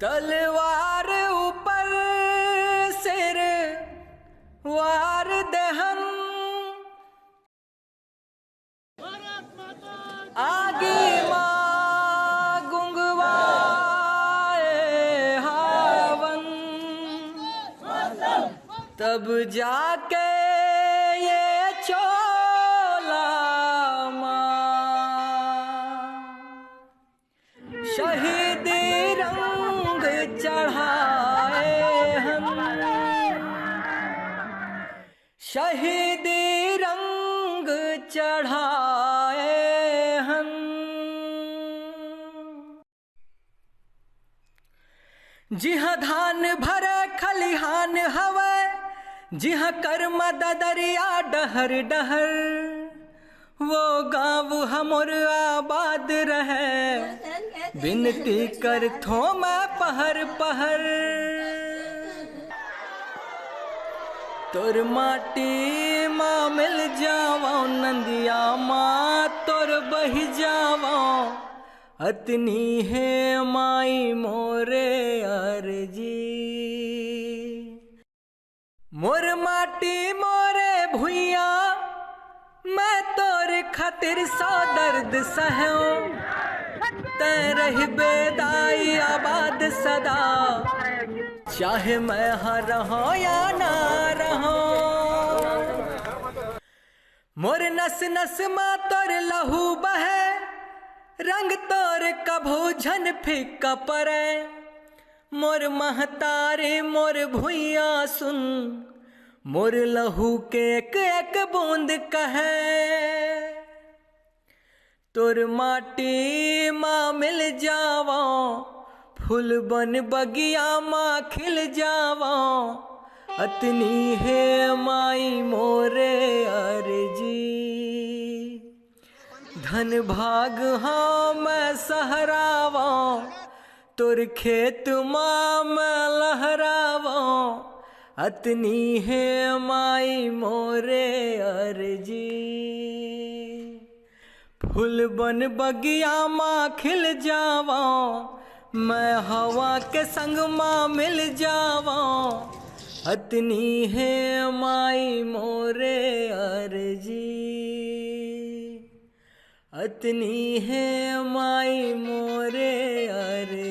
तलवार ऊपर सिर वार दहन आगे माँ गुंगवाए हावन तब जाके ये चोला शहीदी रंग चढ़ाए हम शहीदी रंग चढ़ाए हम। जिहाँ धान भरे खलिहान हवे जिहाँ कर्म दरिया डहर डहर वो गाँव हमर आबाद रहे बिनती कर थो मैं पहर पहर तोर माटी माँ मिल जावा नंदिया माँ तोर बही जावा अतनी है माई मोरे अर्जी मोर माटी मोरे भुइया मैं तोर खातिर सौ दर्द सहूं तै रही बेदाई आबाद सदा चाहे मैं हाँ रहूं या ना रहूं। मोर नस नस माँ तोर लहू बहे रंग तोर कभू झन फीका परे मोर महतारे मोर भुइया सुन मोर लहू के एक एक बूंद कहे तोर माटी माँ मिल जावा फूल बन बगिया माँ खिल जावा अतनी है माई मोरे अर्जी धन भाग हाँ मैं सहरावा तोर खेत माँ मैं लहरावा अतनी है माई मोरे अर्जी फूल बन बगिया माँ खिल जावा मैं हवा के संग माँ मिल जावा अतनी है माई मोरे अर्जी अतनी है माई मोरे अर्जी।